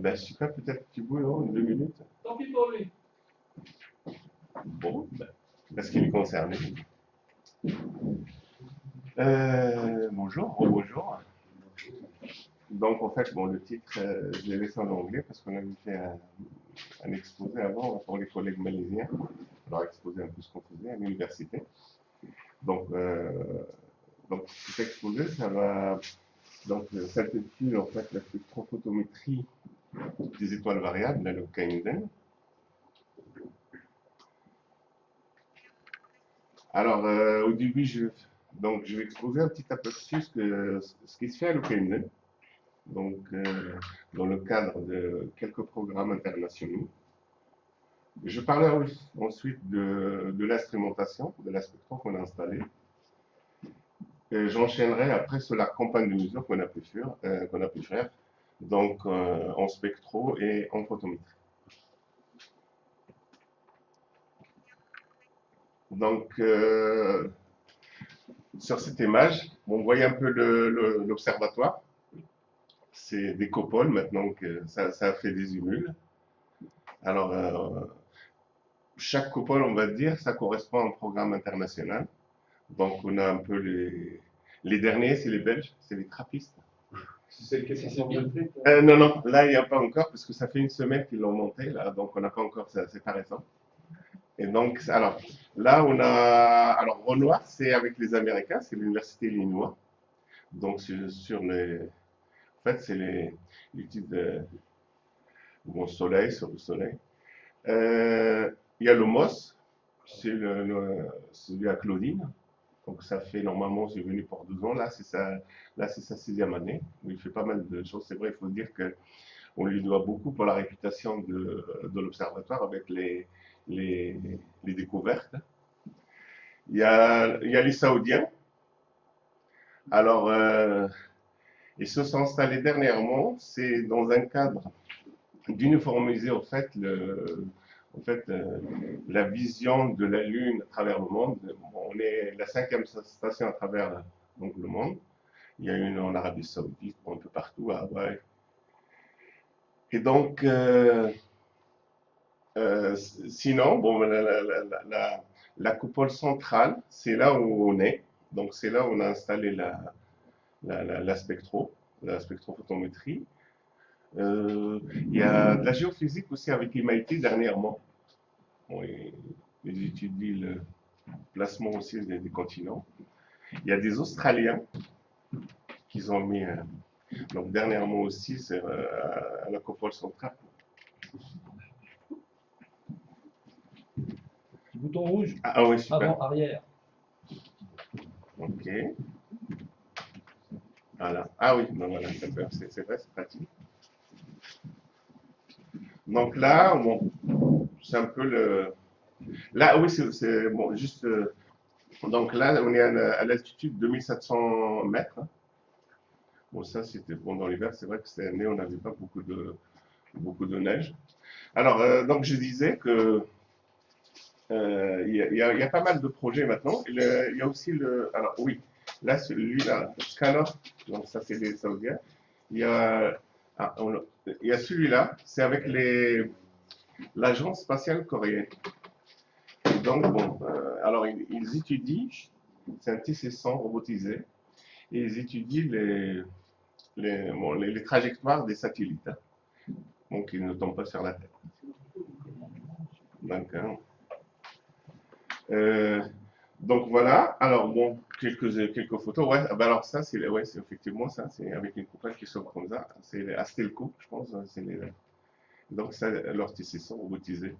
Ben, je sais pas, peut-être petit bout, non, 2 minutes. Tant pis pour lui. Bon, ben, parce qu'il est concerné. Bonjour, bonjour. Donc, en fait, bon, le titre, je l'ai laissé en anglais parce qu'on avait fait un exposé avant pour les collègues malaisiens. On leur a exposé un peu ce qu'on faisait à l'université. Donc, cet exposé, donc, s'intitule en fait la spectrophotométrie des étoiles variables, la Locaïnden. Alors, au début, je vais exposer un petit aperçu ce qui se fait à Locaïnden. Donc, dans le cadre de quelques programmes internationaux. Je parlerai ensuite de l'instrumentation, de la spectro qu'on a installée. J'enchaînerai après sur la campagne de mesure qu'on a pu faire, donc en spectro et en photométrie. Donc, sur cette image, vous voyez un peu l'observatoire. C'est des copoles maintenant que ça fait des humules. Alors, chaque copole, on va dire, ça correspond à un programme international. Donc, on a un peu les derniers, c'est les Belges, c'est les trappistes. C'est celle qui est bien. Non, non, là, il n'y a pas encore, parce que ça fait une semaine qu'ils l'ont monté, là, donc on n'a pas encore, c'est pas récent. Et donc, alors, là, on a, alors, Renoir, c'est avec les Américains, c'est l'Université Illinois. Donc, sur en fait, c'est l'étude bon, soleil, sur le soleil. Il y a le MOS, c'est celui à Claudine. Donc ça fait normalement, c'est venu pour 12 ans. Là, c'est sa 6e année. Il fait pas mal de choses. C'est vrai, il faut dire qu'on lui doit beaucoup pour la réputation de l'observatoire avec les découvertes. Il y a les Saoudiens. Alors, ils se sont installés dernièrement. C'est dans un cadre d'uniformiser en fait la vision de la Lune à travers le monde. On est la 5e station à travers donc, le monde. Il y a une en Arabie Saoudite, un peu partout, à Hawaï. Et donc, sinon, bon, la coupole centrale, c'est là où on est. Donc, c'est là où on a installé la spectrophotométrie. Il y a de la géophysique aussi avec l'IMIT dernièrement. Bon, ils étudient le placement aussi des continents. Il y a des Australiens qui ont mis, donc dernièrement aussi, c'est à la coupole centrale. Bouton rouge. Ah oui, super. Avant, arrière. Ok. Voilà. Ah oui, ben voilà, c'est vrai, c'est pratique. Donc là, bon, c'est un peu le. Là, oui, c'est bon, juste. Donc là, on est à l'altitude de 1700 mètres. Bon, ça, c'était pendant l'hiver. C'est vrai que cette année, on n'avait pas beaucoup de neige. Alors, donc, je disais que il y a pas mal de projets maintenant. Il y a aussi le. Alors, oui, là, celui-là, Scanner, donc ça, c'est les Saoudiens. Il y a, il y a celui-là, c'est avec l'agence spatiale coréenne. Donc, bon, alors, ils étudient, c'est un TC-100 robotisé, et ils étudient les trajectoires des satellites. Hein. Donc, ils ne tombent pas sur la Terre. Donc voilà, alors bon, quelques photos. Ouais, ben alors ça, c'est effectivement ça, c'est avec une coupole qui sort comme ça. C'est Astelco, je pense. Donc ça, leur TC-100 robotisé.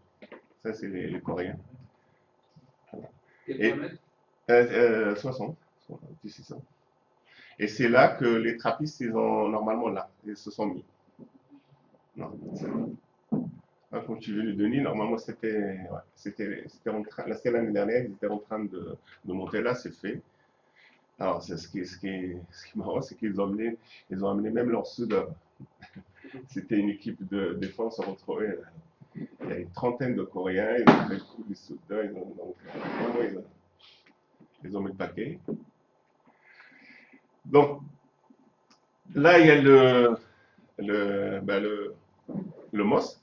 Ça, c'est les Coréens. Voilà. Et, 60, TC-100. Et c'est là que les trappistes, ils ont normalement là, ils se sont mis. Non, quand tu veux le Denis, normalement c'était en train, l'année dernière, ils étaient en train de monter là, c'est fait. Alors, ce qui est marrant, c'est ils ont amené même leur soudeur. C'était une équipe de défense retrouvée. Il y a une trentaine de Coréens, ils ont fait tous les soudeurs, ils ont mis le paquet. Donc, là, il y a le MOS.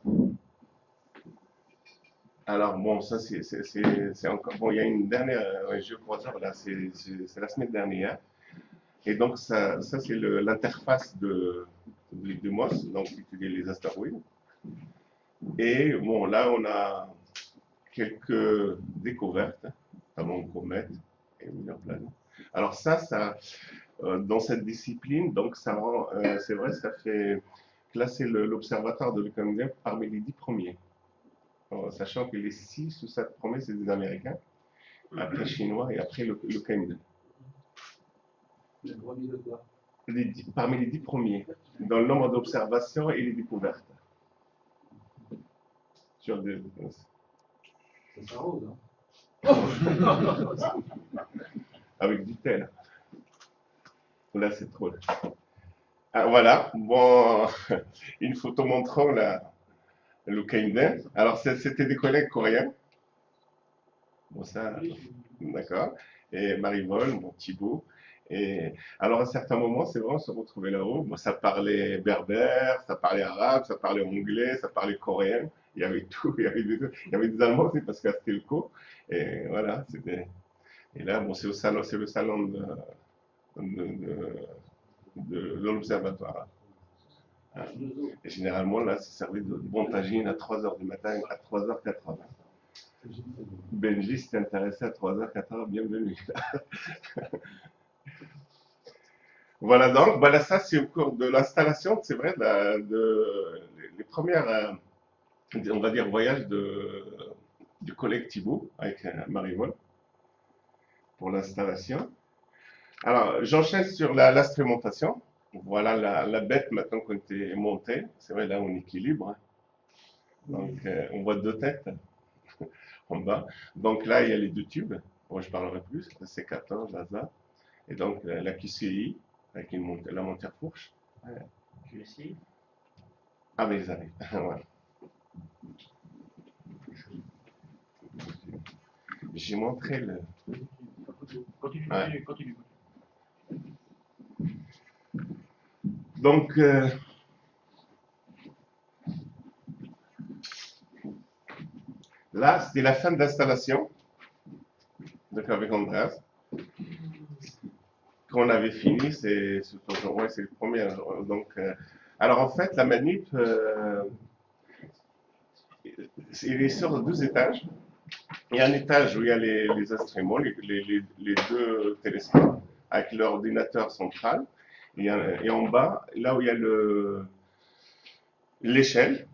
Alors, bon, ça, c'est encore. Bon, il y a une dernière géocroiseur, là, c'est la semaine dernière. Et donc, ça c'est l'interface du MOS, donc qui utilise les astéroïdes. Et bon, là, on a quelques découvertes, notamment comètes et lunaires planètes. Alors, dans cette discipline, donc, ça rend, c'est vrai, ça fait classer l'observatoire de Lucandia parmi les 10 premiers. Sachant que les 6 ou 7 premiers, c'est des Américains, après Chinois et après le Canada. Parmi les 10 premiers, dans le nombre d'observations et les découvertes. Sur des... Ça s'arrose, hein. Avec du tel. Là, c'est trop. Ah, voilà, bon, une photo montrant le Canada. Alors, c'était des collègues coréens. Bon, ça, d'accord. Et Marivol, mon Thibaut. Et alors, à certains moments, c'est vrai, on se retrouvait là-haut. Bon, ça parlait berbère, ça parlait arabe, ça parlait anglais, ça parlait coréen. Il y avait tout. Il y avait des Allemands aussi parce qu'à c'était le cours. Et voilà, c'était. Et là, bon, c'est le salon de l'observatoire. Et généralement, là, c'est servi de bon tagine à 3 heures du matin, à 3 h, 4 h. Benji, si t'es intéressé à 3 h, 4 h, bienvenue. Voilà donc, voilà, ça c'est au cours de l'installation, c'est vrai, les premières, on va dire, voyages du collègue Thibault avec Marivol pour l'installation. Alors, j'enchaîne sur l'instrumentation. Voilà la bête maintenant qu'on était montée. C'est vrai, là on équilibre. Donc, on voit 2 têtes en bas. Donc là, il y a les 2 tubes. Bon, je parlerai plus. C'est 14, Lazare. Et donc, la QCI avec la monture fourche. QCI. Ah, mais ils arrivent. Voilà. J'ai montré le. Continue. Donc, là, c'était la fin de l'installation. Donc, avec Andreas. Quand on avait fini, c'est le premier. Donc, alors, en fait, la manip, il est sur 2 étages. Il y a un étage où il y a les instruments, les 2 télescopes, avec l'ordinateur central. Et en bas, là où il y a l'échelle,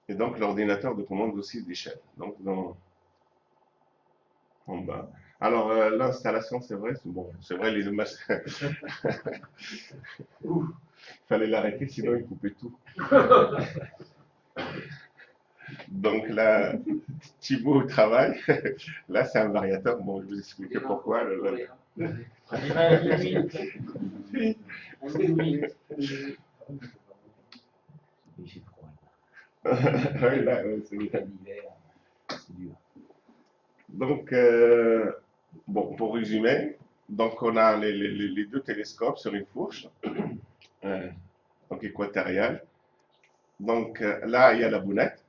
et donc l'ordinateur de commande aussi d'échelle. Donc, en bas. Alors, l'installation, c'est vrai, c'est vrai, les images. Il fallait l'arrêter, sinon il coupait tout. Donc là, Thibaut au travail. Là, c'est un variateur. Bon, je vais vous expliquer pourquoi. Oui, là, c'est dur. Donc, bon, pour résumer, donc on a les 2 télescopes sur une fourche, donc équatoriale. Donc là, il y a la boulette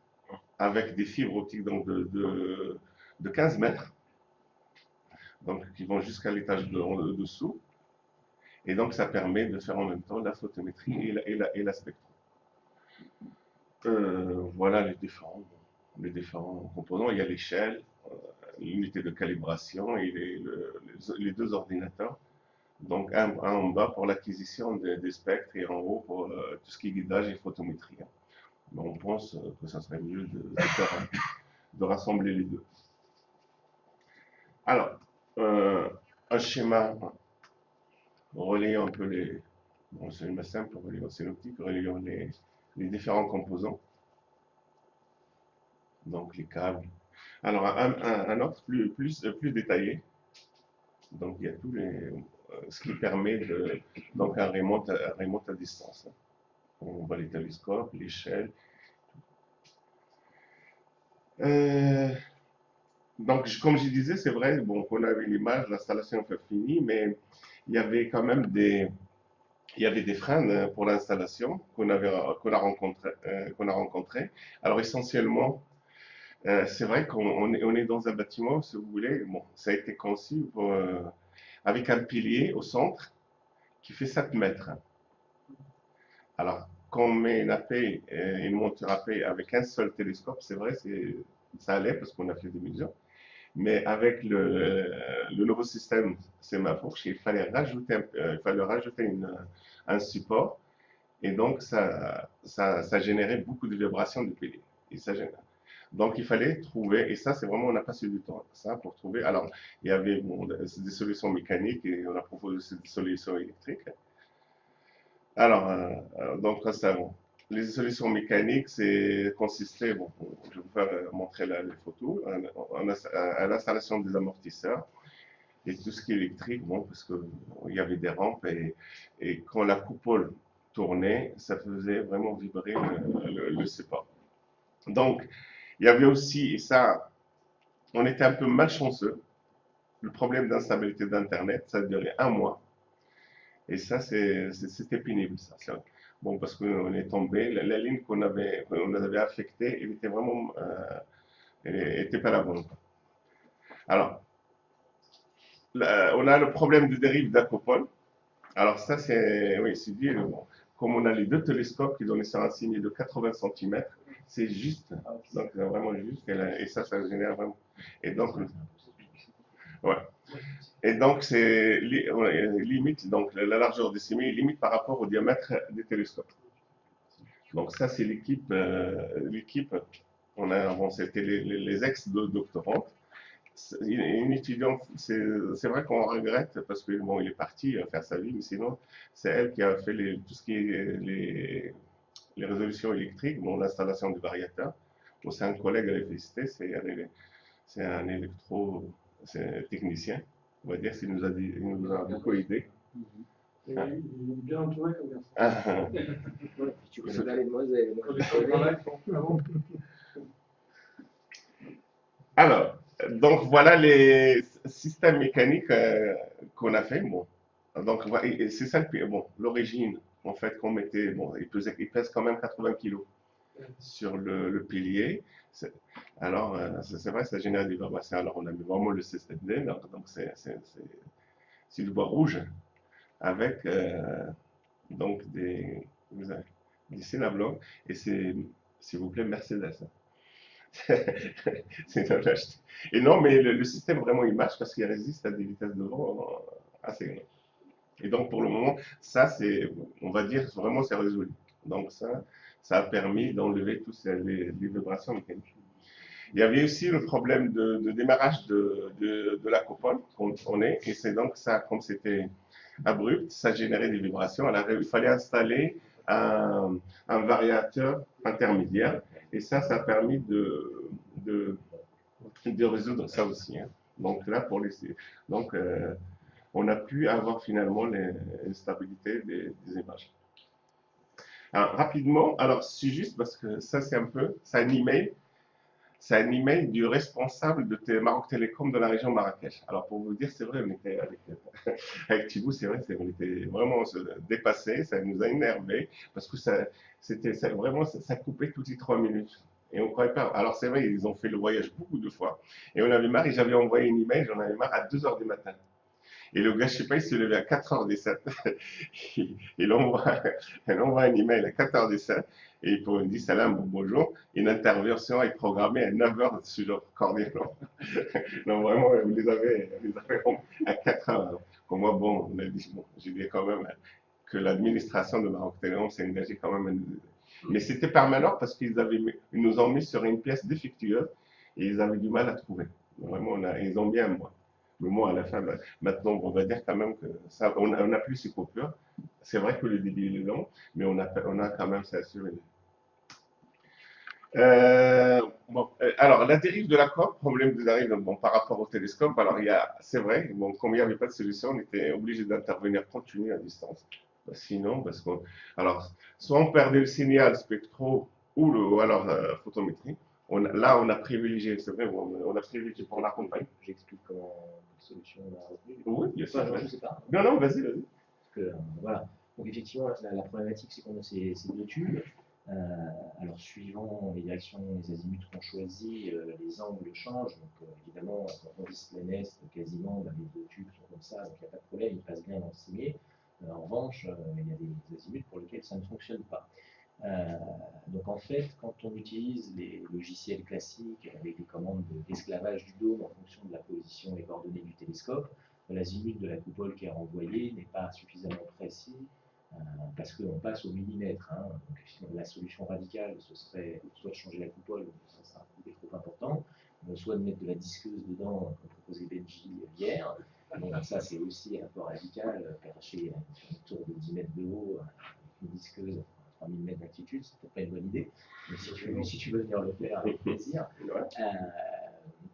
avec des fibres optiques donc, de 15 mètres, donc qui vont jusqu'à l'étage dessous. Et donc, ça permet de faire en même temps la photométrie et la spectro. Voilà les différents composants. Il y a l'échelle, l'unité de calibration et les 2 ordinateurs. Donc, un en bas pour l'acquisition des spectres et en haut pour tout ce qui est guidage et photométrie. Mais on pense que ça serait mieux de rassembler les 2. Alors, un schéma relayant un peu bon, c'est une simple relayant synoptique, relayant les différents composants. Donc, les câbles. Alors, un autre plus détaillé. Donc, il y a tous ce qui permet donc un remote à distance. On voit les télescopes, l'échelle. Donc, comme je disais, c'est vrai, bon, qu'on avait l'image, l'installation est finie, mais il y avait quand même il y avait des freins pour l'installation qu'on a rencontré. Alors essentiellement, c'est vrai qu'on est dans un bâtiment, si vous voulez, bon, ça a été conçu avec un pilier au centre qui fait 7 mètres. Alors, quand on met une AP, une monture AP avec un seul télescope, c'est vrai, ça allait parce qu'on a fait des mesures. Mais avec le nouveau système Sémafourche, il fallait rajouter un support. Et donc, ça générait beaucoup de vibrations du pilier. Et ça génère. Donc, il fallait trouver, et ça, c'est vraiment, on a passé du temps ça pour trouver. Alors, il y avait bon, des solutions mécaniques et on a proposé aussi des solutions électriques. Alors, donc, ça, bon, les solutions mécaniques, c'est consistait, bon, je vais vous faire montrer là les photos, à l'installation des amortisseurs et tout ce qui est électrique, bon, parce qu'il y avait des rampes et quand la coupole tournait, ça faisait vraiment vibrer le support. Donc, il y avait aussi, et ça, on était un peu malchanceux, le problème d'instabilité d'Internet, ça a duré un mois. Et ça, c'était pénible, ça. Bon, parce qu'on est tombé, la ligne qu'on avait affectée, elle était vraiment, elle était pas la bonne. Alors, on a le problème de dérive d'acopole. Alors ça, c'est, oui, c'est dit, bon, comme on a les deux télescopes qui donnent sur un signe de 80 cm, c'est juste, donc c'est vraiment juste, et ça génère vraiment. Et donc, ouais. Et donc, c'est limite, donc la largeur des sémis est limite par rapport au diamètre des télescopes. Donc ça, c'est l'équipe, on a, bon, c'était les ex-doctorantes. Une étudiante, c'est vrai qu'on regrette parce que bon, il est parti faire sa vie, mais sinon, c'est elle qui a fait tout ce qui est les résolutions électriques, bon, l'installation du variateur. Bon, c'est un collègue à l'EFST, c'est un technicien, on va dire, il nous a beaucoup aidé. Il est bien entouré comme garçon. Tu connais bien les demoiselles. Quand les gens travaillent, bon. Alors, donc voilà les systèmes mécaniques qu'on a fait. Bon, donc c'est ça bon, l'origine en fait qu'on mettait. Bon, il pèse quand même 80 kilos sur le pilier. Alors, c'est vrai, ça génère des vibrations. Alors, on a mis vraiment le CSD, donc c'est du bois rouge avec donc des cylindres et c'est, s'il vous plaît, Mercedes. C'est un acheter. Et non, mais le système vraiment il marche parce qu'il résiste à des vitesses de vent assez grandes. Et donc pour le moment, ça c'est, on va dire vraiment c'est résolu. Donc ça a permis d'enlever toutes les vibrations mécaniques. Il y avait aussi le problème de démarrage de la coupole qu'on est, et c'est donc ça, comme c'était abrupt, ça générait des vibrations. Alors il fallait installer un variateur intermédiaire, et ça a permis de, de résoudre ça aussi. Hein. Donc là, donc, on a pu avoir finalement les stabilités des images. Alors, rapidement, alors c'est juste parce que ça c'est un peu, c'est un email du responsable de Maroc Télécom de la région Marrakech. Alors pour vous dire, c'est vrai, on était avec Thibou, c'est vrai, on était vraiment dépassés, ça nous a énervé parce que vraiment, ça coupait toutes les 3 minutes. Et on ne croyait pas. Alors c'est vrai, ils ont fait le voyage beaucoup de fois. Et on avait marre, et j'avais envoyé une email, j'en avais marre à 2 h du matin. Et le gars, je ne sais pas, il se levait à 4h17. il envoie un email à 4h17 et il dit Salam, bonjour. Une intervention est programmée à 9h sur Cordier. Non, vraiment, vous les avez à 4h. Pour moi, bon, on a dit, bon, j'ai dit quand même que l'administration de Maroc Télécom s'est engagée quand même à nous aider. Mais c'était permanent parce qu'ils nous ont mis sur une pièce défectueuse et ils avaient du mal à trouver. Vraiment, ils ont bien moi. Mais moi, à la fin, maintenant, on va dire quand même que ça, on a plus ces coupures. C'est vrai que le débit est long, mais on a quand même ça assuré. Bon, alors, la dérive de la COP, problème de dérive bon, par rapport au télescope. Alors, c'est vrai, bon, comme il n'y avait pas de solution, on était obligé d'intervenir continu à distance. Sinon, alors, soit on perdait le signal spectro ou alors photométrie. Là, on a privilégié, c'est vrai, on a privilégié pour la campagne. J'explique comment la solution on a retenu. Oui, bien sûr. Enfin, je ne sais pas. Non, non, vas-y, vas-y. Parce que, voilà. Donc effectivement, la problématique, c'est qu'on a ces deux tubes. Alors suivant les directions, les azimuts qu'on choisit, les angles changent. Donc évidemment, quand on vise plein est, quasiment, bah, les deux tubes sont comme ça, donc il n'y a pas de problème, ils passent bien dans le cimier. En revanche, il y a des azimuts pour lesquels ça ne fonctionne pas. Donc en fait, quand on utilise les logiciels classiques avec des commandes d'esclavage du dôme en fonction de la position et coordonnées du télescope, l'azimut de la coupole qui est renvoyée n'est pas suffisamment précis parce qu'on passe au millimètre. Hein. Donc, la solution radicale, ce serait soit de changer la coupole, ça sera un coût trop important, soit de mettre de la disqueuse dedans, comme proposait Benji hier. Donc ça, c'est aussi un peu radical, perché sur une tour de 10 mètres de haut, une disqueuse 3000 mètres d'altitude, c'est peut-être pas une bonne idée, mais si tu veux venir le faire avec plaisir.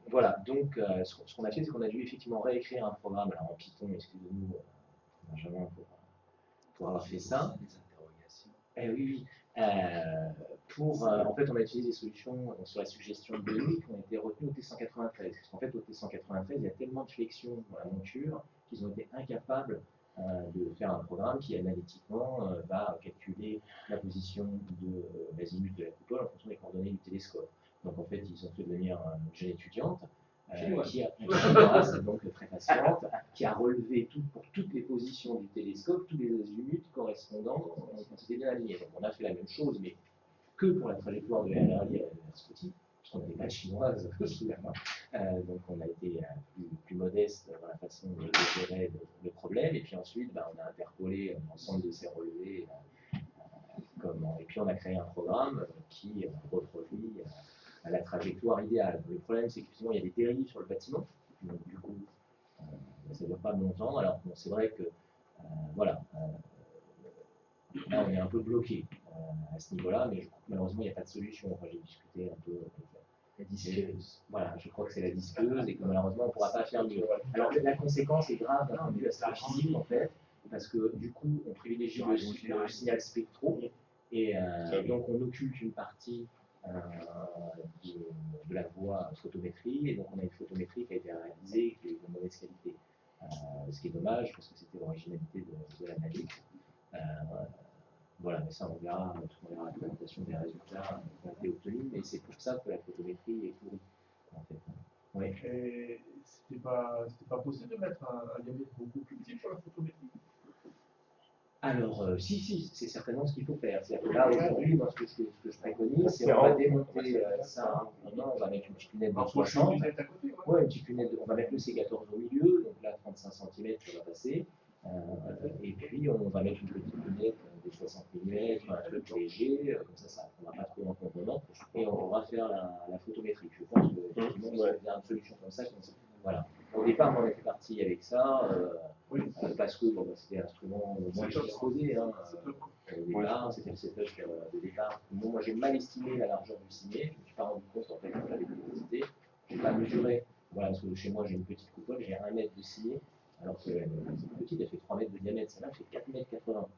Voilà, donc ce qu'on a fait, c'est qu'on a dû effectivement réécrire un programme, alors en Python, excusez-nous, Benjamin, pour avoir fait ça. Eh oui, oui. En fait, on a utilisé des solutions sur la suggestion de Denis qui ont été retenues au T193. Parce qu'en fait, au T193, il y a tellement de flexion dans la monture qu'ils ont été incapables de faire un programme qui, analytiquement, va calculer la position de l'azimut de la coupole en fonction des coordonnées du télescope. Donc, en fait, ils ont fait venir une jeune étudiante qui a donc très patiente, qui a relevé pour toutes les positions du télescope, tous les azimuts correspondant quand c'était bien aligné. Donc on a fait la même chose, mais que pour la trajectoire de la RRI à Scotty, parce qu'on n'avait pas de chinoise, donc on a été plus modeste dans la façon de gérer le problème, et puis ensuite on a interpolé l'ensemble de ces relevés, et puis on a créé un programme qui reproduit la trajectoire idéale. Le problème, c'est qu'effectivement, il y a des dérives sur le bâtiment, donc du coup, ça ne dure pas longtemps. Alors, bon, c'est vrai que, voilà, là, on est un peu bloqué à ce niveau-là, mais je crois que malheureusement, il n'y a pas de solution. Enfin, j'ai discuté un peu avec la disqueuse. Voilà, je crois que c'est la disqueuse et que malheureusement, on ne pourra pas faire mieux. Alors, la conséquence est grave d'un point de vue astrophysique, en fait, parce que du coup, on privilégie le signal spectro, et donc on occulte une partie de la voie photométrie, et donc on a une photométrie qui a été réalisée qui est de mauvaise qualité. Ce qui est dommage parce que c'était l'originalité de l'analyse. Voilà, mais ça on verra la présentation des résultats qui ont été obtenus, mais c'est pour ça que la photométrie est pourrie. En fait. Oui. Et c'était pas possible de mettre un diamètre beaucoup plus petit pour la photométrie? Alors, si, c'est certainement ce qu'il faut faire. C'est-à-dire que là, aujourd'hui, moi, ce que je préconise, c'est qu'on va démonter ça. Maintenant, on va mettre une petite lunette de 60. Ouais, une petite lunette on va mettre le C14 au milieu, donc là, 35 cm, ça va passer. Et puis, on va mettre une petite lunette de 60 mm, un truc léger, comme ça ne prendra pas trop d'encombrement. Et on va faire la photométrie. Je pense qu'effectivement, il y a une solution comme ça. Voilà. Au départ, on était parti avec ça. Parce que c'était l'instrument moins disposé. Au départ, c'était le setup de départ. Moi, j'ai mal estimé la largeur du cimier. Je ne me suis pas rendu compte en fait que j'avais des nécessités. Je n'ai pas mesuré. Voilà, parce que chez moi, j'ai une petite coupole, j'ai 1 mètre de cimier, alors que la petite, elle fait 3 mètres de diamètre. Celle-là, fait 4 mètres 80.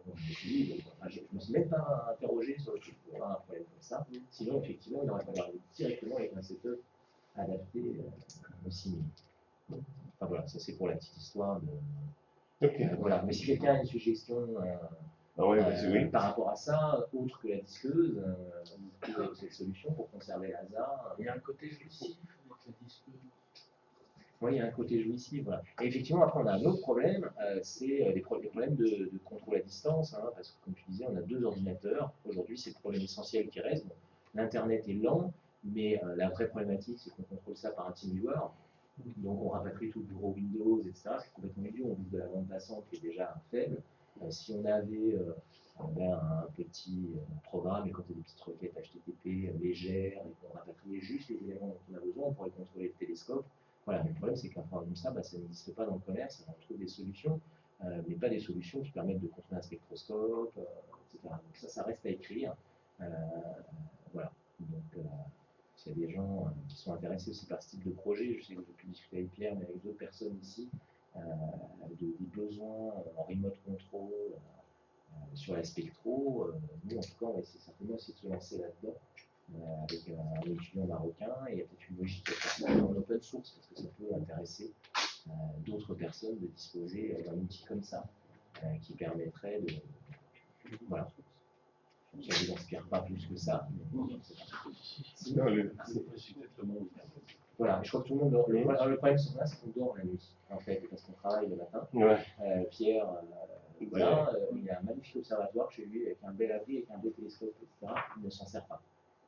Je ne me suis même pas interrogé sur le truc pour avoir un problème comme ça. Sinon, effectivement, il aurait fallu arriver directement avec un setup adapté au cimier. Enfin voilà, ça c'est pour la petite histoire de. Voilà. Mais si quelqu'un a une suggestion par rapport à ça, autre que la disqueuse, vous trouvez cette solution pour conserver le hasard. Il y a un côté jouissif avec la disqueuse. Oui, il y a un côté jouissif. Voilà. Et effectivement, après, on a un autre problème, c'est les problèmes de contrôle à distance, hein, parce que comme tu disais, on a 2 ordinateurs. Aujourd'hui, c'est le problème essentiel qui reste. Bon, l'Internet est lent, mais la vraie problématique, c'est qu'on contrôle ça par un TeamViewer. Donc on rapatrie tout le bureau Windows, etc. C'est complètement idiot, on bouffe de la bande passante qui est déjà faible. Si on avait un petit programme et quand il y a des petites requêtes HTTP légères et qu'on rapatriait juste les éléments dont on a besoin, on pourrait contrôler le télescope. Voilà, mais le problème c'est qu'un programme comme ça n'existe pas dans le commerce, on trouve des solutions, mais pas des solutions qui permettent de contrôler un spectroscope, etc. Donc ça reste à écrire. Voilà. Donc, s'il y a des gens qui sont intéressés aussi par ce type de projet, je sais que j'ai pu discuter avec Pierre, mais avec d'autres personnes ici, des besoins en remote control sur la spectro. Nous, en tout cas, on va certainement essayer de se lancer là-dedans avec un étudiant marocain et il y a peut-être une logique en open source parce que ça peut intéresser d'autres personnes de disposer d'un outil comme ça. qui permettrait de. Voilà. Ça ne vous inspire pas plus que ça. Sinon, Voilà, je crois que tout le monde dort. Le problème sur ça, c'est qu'on dort la nuit, en fait, parce qu'on travaille le matin. ouais. Pierre, voilà, il a un magnifique observatoire chez lui, avec un bel abri, avec un beau télescope, etc. Il ne s'en sert pas.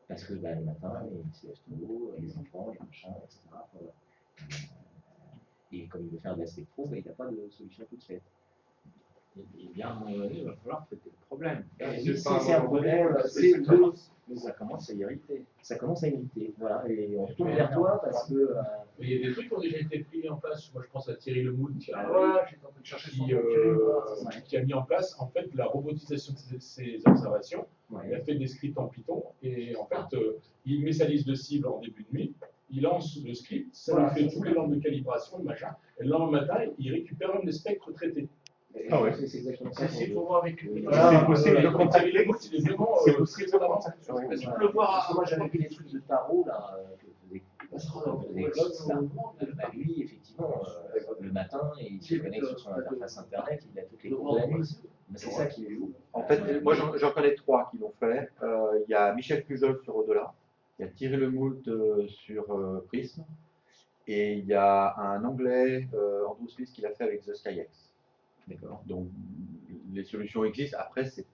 Parce que le matin, il se lève tôt, les enfants, les machins, etc. Et comme il veut faire de la spectro, il n'a pas de solution toute faite. Et bien, à un moment donné, il va falloir traiter le problème. C'est un problème, mais ça commence à irriter. Ça commence à irriter, voilà. Et on retourne vers toi parce que. Mais il y a des trucs qui ont déjà été pris en place. Moi, je pense à Thierry Lemoule qui a, J'étais en train de chercher qui a mis en place en fait la robotisation de ses observations. Ouais. Il a fait des scripts en Python et en fait, il met sa liste de cibles en début de nuit. Il lance le script, ça lui fait tous les normes de calibration, le machin. Et le lendemain matin, il récupère même les spectres traités. Ah ouais. C'est exactement ça. C'est pour voir avec lui. C'est possible de contacter. Thierry Lemoule, il est vraiment C'est possible de très avancé. contacter. Est-ce qu'on peut le voir Parce que moi j'avais vu des trucs de tarot là, des clots là. Bah, lui, effectivement, le matin, il se connecte sur son interface internet, il a toutes les cours de la nuit. Mais c'est ça qui est joue. En fait, moi j'en connais 3 qui l'ont fait. Il y a Michel Pujol sur Au-delà, il y a Thierry Lemoult sur Prism, et il y a un Anglais, Andrew Smith, qui l'a fait avec The SkyX. D'accord. Donc les solutions existent. Après, c'est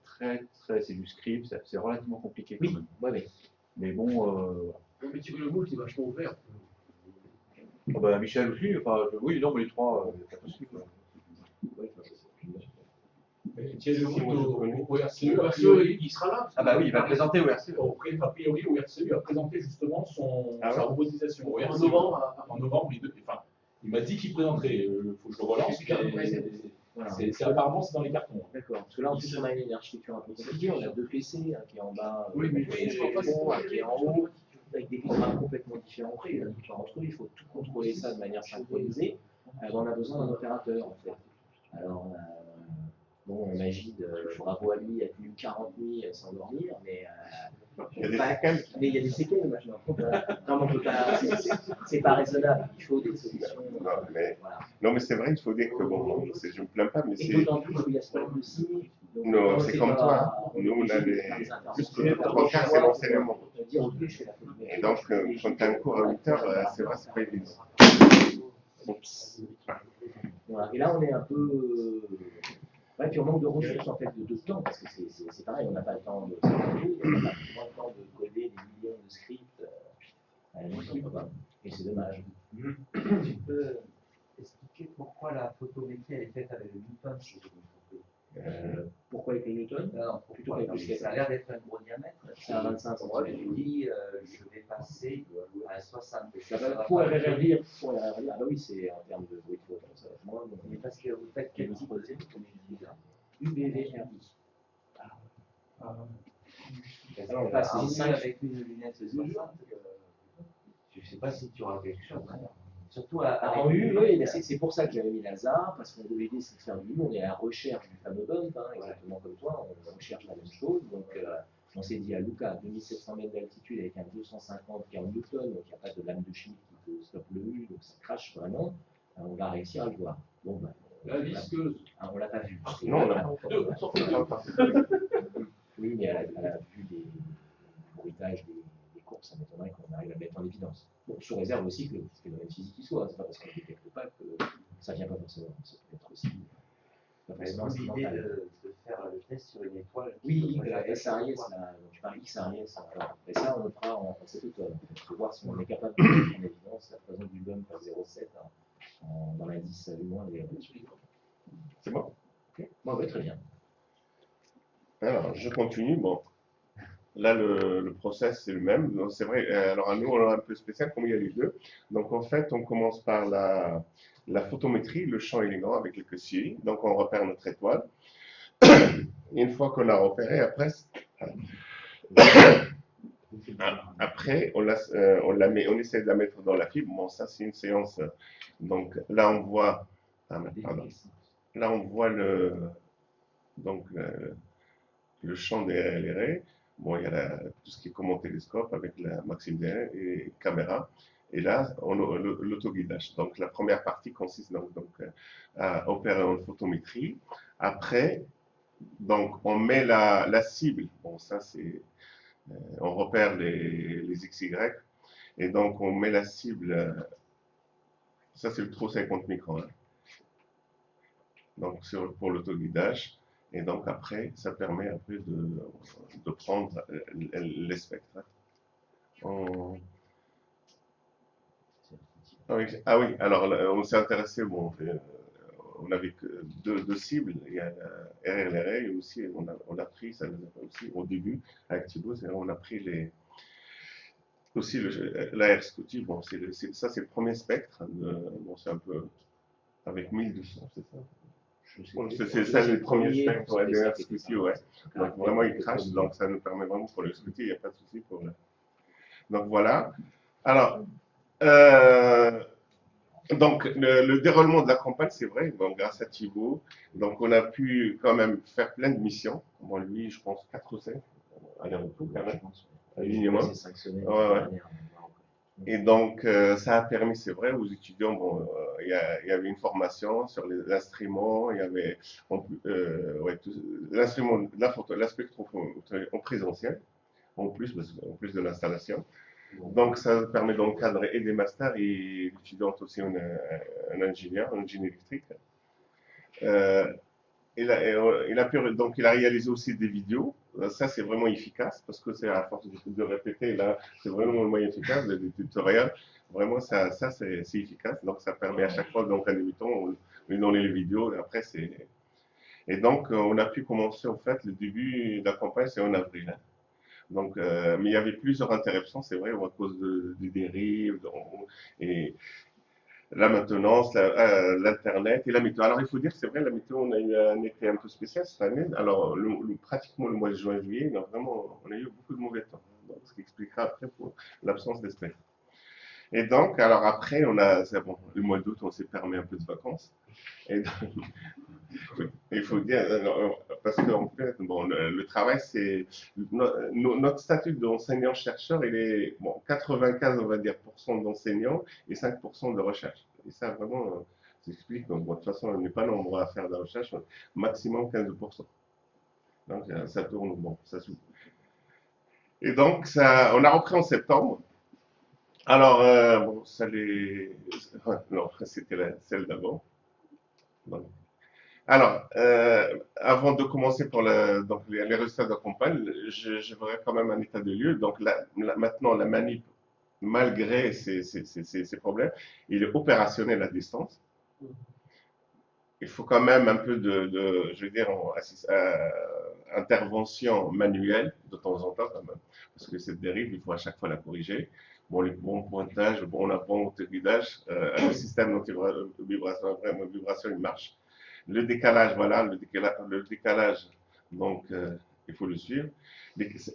c'est du script, c'est relativement compliqué quand Oui, même. ouais. Mais bon, Mais tu veux le moule, c'est vachement ouvert. oh bah, Michel aussi. Enfin, oui, non, mais les 3, il n'y a pas de souci, quoi. Thierry Lemoule au RCE, Parce qu'il sera là. Ah bah oui, il va présenter au RCE. a priori, au RCE, a présenté justement sa robotisation. Au En RCE, novembre, en novembre, il m'a dit qu'il présenterait. Il faut que je le relance. Voilà. Apparemment, c'est dans les cartons. D'accord. Parce que là, en plus, on a une architecture un peu compliquée. On a 2 PC, un qui est en bas, Oui, mais un qui est en haut, avec des programmes complètement différents. Entre eux, il faut tout contrôler ça de manière synchronisée. On a besoin d'un opérateur, en fait. Alors, bon, Magid, bravo à lui, il a tenu 40 nuits sans dormir, mais Il y a des séquelles. mais il y a des séquelles maintenant. Non, mais on peut pas, c'est pas raisonnable. Il faut des solutions. Voilà. Non, mais c'est vrai, il faut dire que bon, je me plains pas, mais Et c'est. d'autant plus qu'il y a ce problème de signe. Non, c'est comme toi. Nous, on a juste le 3 quarts, c'est l'enseignement. Et donc, quand tu as un cours à 8 heures, c'est vrai, c'est pas évident. Oups. Voilà. Et là, on est un peu. Ouais, puis on manque de ressources, en fait, de temps, parce que c'est pareil, on n'a pas le temps de s'entraîner, on n'a pas le temps de coder des millions de scripts à la musique, quoi. Et c'est dommage. Tu peux expliquer pourquoi la photométrie elle est faite avec le Newton si je me trompe? Pourquoi avec les Newton? Non, Plutôt pourquoi? avec Parce le que ça a l'air d'être un gros diamètre. C'est un 25 cm. Tu dis, je vais passer à 60. Pour RRR, ah bah oui, c'est en termes de bruit de photon, ça va être moins. Mais parce que vous faites quel type de UBVRI. Alors, on passe En aux vue 5. avec une lunette 60, je ne sais pas si tu auras quelque chose. Surtout avec En U, oui, mais c'est pour ça que j'avais mis Lazare, parce qu'on voulait l'idée c'est de faire du U, on est à la recherche du fameux bump, exactement comme toi, on recherche la même chose. Donc on s'est dit à Luca, 2700 mètres d'altitude avec un 250 qui est en Newton, donc il n'y a pas de lame de chimie qui peut stopper le U, donc ça crache vraiment, on va réussir à le voir. Bon, bah, La visqueuse. On l'a pas vu. Non, on l'a pas. Oui, mais à la vue des bruitages des courses, ça m'étonnerait qu'on arrive à le mettre en évidence. Bon, sous réserve aussi que le phénomène physique y soit, c'est pas parce qu'on ne détecte pas que ça ne vient pas forcément. Ça peut être aussi pas forcément l'idée accidentel. de faire le test sur une étoile. Oui, la SRIS, tu parles XRIS, et ça on le fera en cet automne, pour voir si on est capable de mettre en évidence la présence du bump à 0,7 dans l'indice U-. C'est bon? Ok. Bon, oui, très bien. Alors, je continue. Bon, là, le process, c'est le même. Donc, c'est vrai. Alors, à nous, on est un peu spécial, comme il y a les deux. Donc, en fait, on commence par la photométrie, le champ élégant avec quelques séries. Donc, on repère notre étoile. Et une fois qu'on l'a repérée, après, on essaie de la mettre dans la fibre. Bon, ça, c'est une séance. Donc, là, on voit. Là, on voit le champ des RLR. Bon, il y a tout ce qui est commande télescope avec la maxime DR et caméra. Et là, l'autoguidage. Donc, la première partie consiste à opérer en photométrie Après, donc, on met la cible. Bon, ça, c'est, on repère les XY. Et donc, on met la cible. Ça, c'est le trou 50 microns, hein. Donc, pour l'autoguidage. Et donc, après, ça permet un peu de prendre les spectres, hein. Ah oui, alors on s'est intéressé, bon, on avait que deux cibles, il y a la RLRA et aussi on a pris, ça nous a fait aussi au début avec Thibaut, on a pris aussi l'AR Scotty, bon, ça c'est le premier spectre, bon, c'est un peu avec 1200, c'est ça? C'est ça le premier spectre, ouais, de l'AR Scotty, ouais. Donc vraiment il crache, donc ça nous permet vraiment pour le Scotty, il n'y a pas de souci pour le. Donc voilà. Alors, donc, le déroulement de la campagne, c'est vrai, bon, grâce à Thibaut, donc on a pu quand même faire plein de missions. Bon, lui, je pense 4 ou 5, aller-retour quand même, minimum. 5 semaines. Ouais, ouais. Et donc, ça a permis, c'est vrai, aux étudiants, bon, il y avait une formation sur l'instrument, il y avait ouais, l'instrument, la spectrophotométrie en présentiel, en plus de l'installation. Donc, ça permet d'encadrer et des masters et l'étudiante aussi, un ingénieur, un ingénieur électrique. Donc, il a réalisé aussi des vidéos. Ça, c'est vraiment efficace parce que c'est à force de répéter. Là, c'est vraiment le moyen efficace, des tutoriels. Vraiment, ça c'est efficace. Donc, ça permet à chaque fois, donc, un débutant, on lui donne les vidéos. Et après, c'est. Et donc, on a pu commencer, en fait, le début de la campagne, c'est en avril, hein. Donc, mais il y avait plusieurs interruptions, c'est vrai, à cause des dérives et la maintenance, l'Internet et la météo. Alors, il faut dire, c'est vrai, la météo, on a eu un été un peu spécial cette année. Alors, pratiquement le mois de juin-juillet, on a eu beaucoup de mauvais temps. Donc, ce qui expliquera après pour l'absence d'espèces. Et donc, alors après, bon, le mois d'août, on s'est permis un peu de vacances. Et donc, il faut dire, parce qu'en fait, bon, le travail, c'est notre statut d'enseignant-chercheur, il est bon, 95, on va dire, d'enseignants et 5% de recherche. Et ça, vraiment, ça explique. Donc, bon, de toute façon, on n'est pas nombreux à faire de la recherche, maximum 15%. Donc, ça tourne, bon, ça s'ouvre. Et donc, on a repris en septembre. Alors, bon, ça les. Non, c'était celle d'avant. Donc, alors, avant de commencer pour donc les résultats de la campagne, je voudrais quand même un état de lieu. Donc maintenant, la manip, malgré ces problèmes, il est opérationnel à distance. Il faut quand même un peu je veux dire, intervention manuelle de temps en temps quand même, parce que cette dérive, il faut à chaque fois la corriger. Bon, les bons pointages, bon, on a bon guidage, le système d'anti-vibration, vraiment, vibration, il marche. Le décalage, voilà, le décalage, donc il faut le suivre.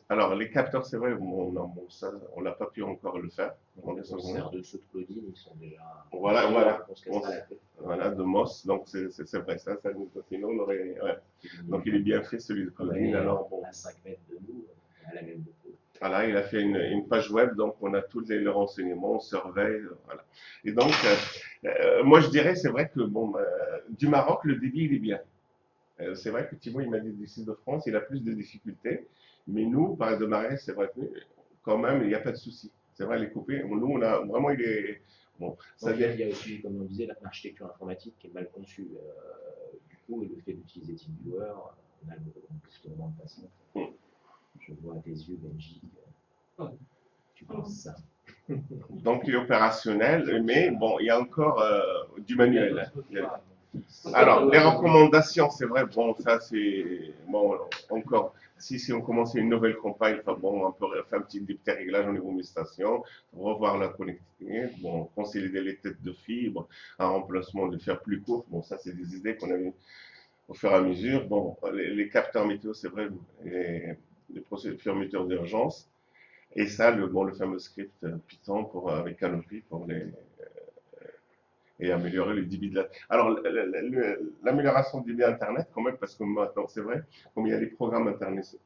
Alors, les capteurs, c'est vrai, bon, non, bon, ça, on n'a pas pu encore le faire. Les concerts de ceux de Claudine, ils sont déjà. Voilà, on se casse pas la tête. Voilà, de Moss, donc c'est vrai, ça sinon on aurait. Ouais. Donc il est bien fait celui de Claudine, alors bon. À 5 mètres de nous, à la même hauteur. Voilà, il a fait une page web, donc on a tous les renseignements, on surveille, voilà. Et donc, moi je dirais, c'est vrai que bon, du Maroc, le débit il est bien. C'est vrai que Thibaut, il m'a dit d'ici de France, il a plus de difficultés, mais nous, par de Marais, c'est vrai que quand même, il n'y a pas de souci. C'est vrai, les coupés, nous, on a vraiment, il est. Bon, ça il y a aussi, comme on disait, l'architecture informatique qui est mal conçue. Du coup, et le fait d'utiliser TeamViewer, on a le tournement de façon. Je vois à tes yeux, Benji, tu penses ça. Donc, il est opérationnel, mais bon, il y a encore du manuel. Alors, les recommandations, c'est vrai, bon, ça c'est. Bon, encore, si on commence une nouvelle campagne, enfin, bon, on peut faire des petits réglages au niveau des stations, revoir la connectivité, bon, consolider les têtes de fibre, un remplacement de fer plus court, bon, ça c'est des idées qu'on a eues au fur et à mesure. Bon, les capteurs météo, c'est vrai, les fermetures d'urgence, et ça, le fameux script Python avec Canopy pour et améliorer le débit de la. Alors, l'amélioration du débit Internet, quand même, parce que maintenant, c'est vrai, comme il y a les programmes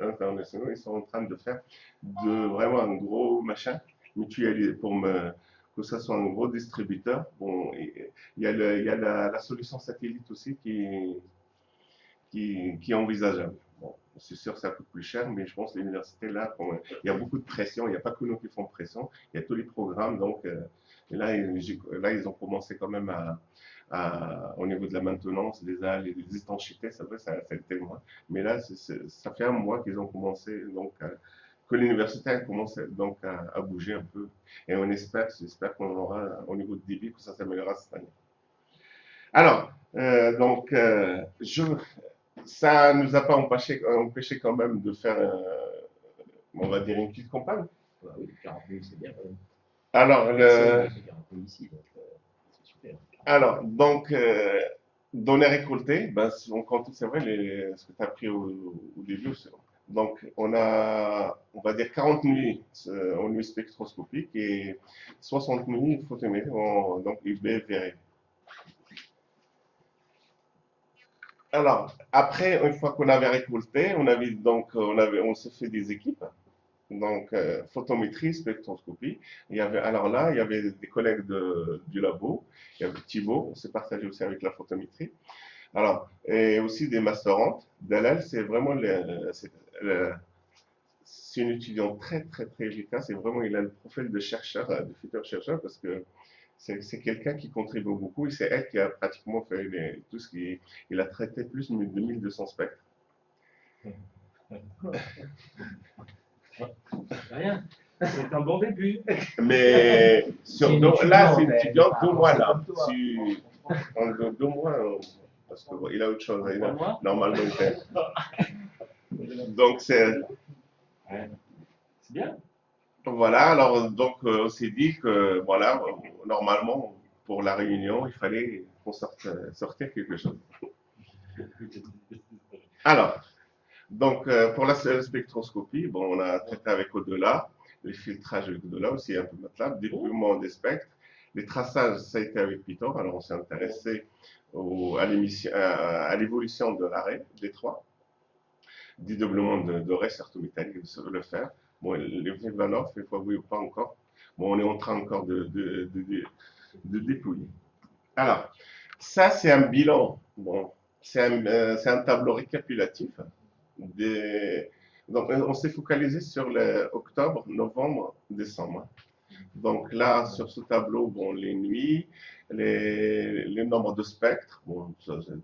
internationaux, ils sont en train de faire vraiment un gros machin mutualisé que ce soit un gros distributeur. Bon, il y a la solution satellite aussi qui qui est envisageable. Bon, c'est sûr, ça coûte plus cher, mais je pense que l'université, là, il y a beaucoup de pression. Il n'y a pas que nous qui font pression, il y a tous les programmes. Donc, et là, ils ont commencé quand même au niveau de la maintenance, les étanchéités, c'est vrai, ça fait le témoin. Mais là, ça fait un mois qu'ils ont commencé, donc, que l'université a commencé donc à bouger un peu. Et j'espère qu'on aura, au niveau de débit, que ça s'améliorera cette année. Alors, donc, ça ne nous a pas empêché quand même de faire, on va dire, une petite campagne. Bah oui, 40 000, c'est bien quand même. Alors, C'est 40 000 ici, donc c'est super. alors, donc, dans les récoltés, ben, si on compte, c'est vrai, ce que tu as pris au début. Donc, on va dire 40 nuits en nuit spectroscopique et 60 nuits photométriques, donc UV-VRE. Alors, après, une fois qu'on avait récolté, on s'est fait des équipes. Donc, photométrie, spectroscopie. Alors là, il y avait des collègues du labo. Il y avait Thibaut, on s'est partagé aussi avec la photométrie. Alors, et aussi des masterantes. Dalal, c'est vraiment c'est une étudiante très, très, très efficace. Et vraiment, il a le profil de chercheur, de futur chercheur, parce que c'est quelqu'un qui contribue beaucoup. Et c'est elle qui a pratiquement fait tout ce qui. Il a traité plus de 1200 spectres. Rien. C'est un bon début. Mais là, c'est une étudiante, 2 mois là. En 2 mois, parce qu'il a autre chose. Normalement, il fait. Donc, Ouais. C'est bien. voilà. Alors, donc, on s'est dit que, voilà, normalement, pour la réunion, il fallait qu'on sortir quelque chose. Alors, donc, pour la spectroscopie, bon, on a traité avec au-delà, les filtrages avec au-delà aussi un peu MATLAB, déploiement des spectres. Les traçages, ça a été avec Python. Alors, on s'est intéressé à l'évolution de l'arrêt des trois, dédoublement de raies métallique de le faire. Bon, les valeurs, il faut oui ou pas encore. Bon, on est en train encore de déployer. Alors, ça, c'est un bilan. Bon, c'est un tableau récapitulatif. Donc, on s'est focalisé sur octobre, novembre, décembre. Donc là, sur ce tableau, bon, les nuits, les nombres de spectres, bon,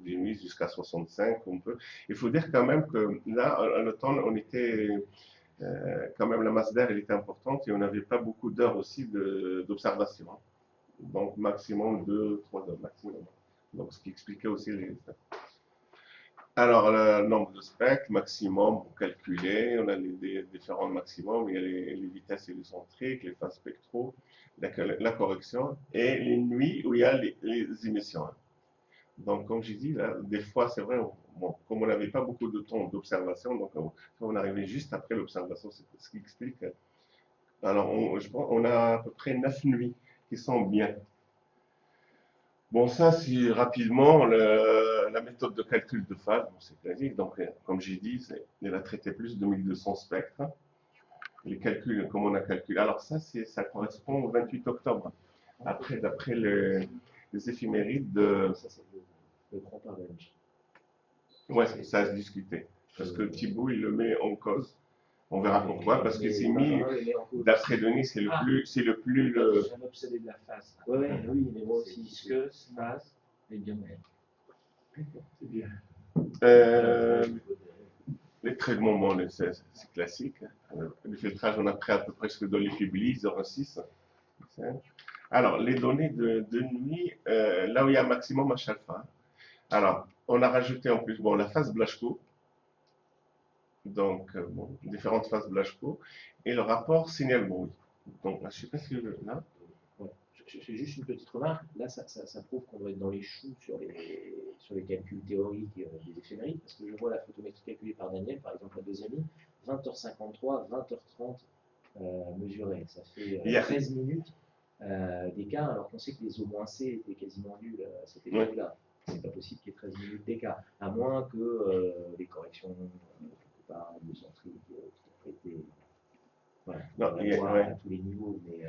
des nuits jusqu'à 65, on peut. Il faut dire quand même que là, à l'automne, on était quand même, la masse d'air, elle était importante et on n'avait pas beaucoup d'heures aussi d'observation. Donc maximum 2, 3 heures maximum. Donc ce qui expliquait aussi les. Alors, le nombre de spectres, maximum, pour calculer, on a les différents maximums, il y a les vitesses électrocentriques, les phases spectraux, la correction, et les nuits où il y a les émissions. Donc, comme j'ai dit, là, des fois, c'est vrai, bon, comme on n'avait pas beaucoup de temps d'observation, donc on arrivait juste après l'observation, c'est ce qui explique. Alors, je pense qu'on a à peu près 9 nuits qui sont bien. Bon, ça, c'est rapidement la méthode de calcul de phase, bon, c'est classique. Donc, comme j'ai dit, il a traité plus de 1200 spectres. Les calculs, comme on a calculé. Alors, ça correspond au 28 octobre. Après, d'après les éphémérides de. Ça, c'est le grand parentage. Ouais, ça a se discuter. Parce que Thibaut, il le met en cause. On verra pourquoi. Parce que c'est mis, d'après Denis, c'est le plus. Je suis un obsédé de la phase. Oui, mais moi aussi. Ce que phase est bien meilleur. C'est bien. Les traitements, bon, c'est classique. Le filtrage, on a pris à peu près ce que donne les Fibli, 0,6. Alors, les données de nuit, là où il y a un maximum H alpha. Alors, on a rajouté en plus, bon, la phase Blaschko. Donc, bon, différentes phases Blaschko. Et le rapport signal-bruit. Donc, je ne sais pas si là. Ouais. C'est juste une petite remarque. Là, ça prouve qu'on doit être dans les choux sur les calculs théoriques des éphémérides, parce que je vois la photométrie calculée par Daniel, par exemple, la deuxième ligne, 20h53, 20h30 mesurées. Ça fait 13 minutes d'écart, alors qu'on sait que les O-C étaient quasiment nuls à cette époque-là. C'est pas possible qu'il y ait 13 minutes d'écart, à moins que les corrections par biocentriques qui ont été. Voilà, on va voir à tous les niveaux, mais.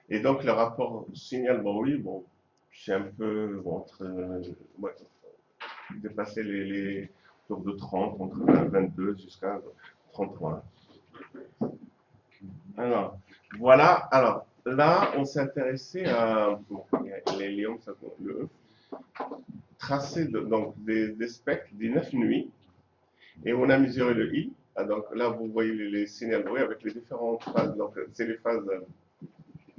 Et donc, le rapport signal-bruit, bon, c'est un peu entre dépasser les tours de 30, entre 22 jusqu'à 33. Alors, voilà. Alors, là, on s'est intéressé à bon, les lions, ça, le E, tracer donc des spectres des 9 nuits, et on a mesuré le I. Ah, donc là, vous voyez les signaux bruit avec les différentes phases. Donc, c'est les phases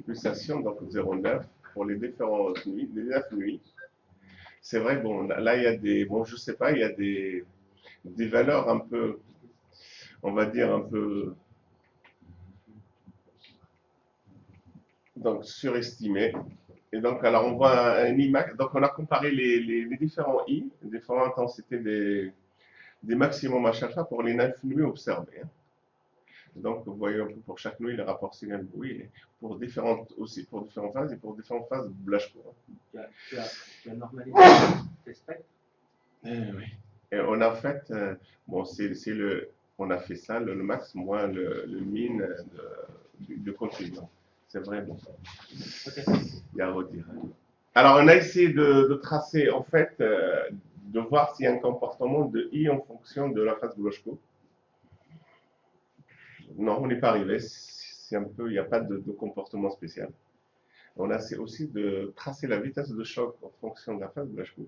pulsation, donc 0,9 pour les différentes nuits, les 9 nuits. C'est vrai, bon, là, il y a des, bon, je sais pas, il y a des valeurs un peu, on va dire un peu, donc surestimées. Et donc, alors, on voit un IMAX, donc on a comparé les différents I, les différentes intensités des maximums à chaque fois pour les 9 nuits observées. Donc, vous voyez un peu pour chaque nuit, le rapport signal-bruit, pour différentes aussi, pour différentes phases et pour différentes phases de Blaschko. Tu as normalisé tes spectres? Oui. Et on a fait, bon, on a fait ça, le max moins le min de continuum. C'est vrai, bon. Ok. Il y a à redire. Alors, on a essayé de tracer, en fait, de voir s'il y a un comportement de I en fonction de la phase Blaschko. Non, on n'est pas arrivé. C'est un peu, il n'y a pas de comportement spécial. On a essayé aussi de tracer la vitesse de choc en fonction de la phase Blaschko.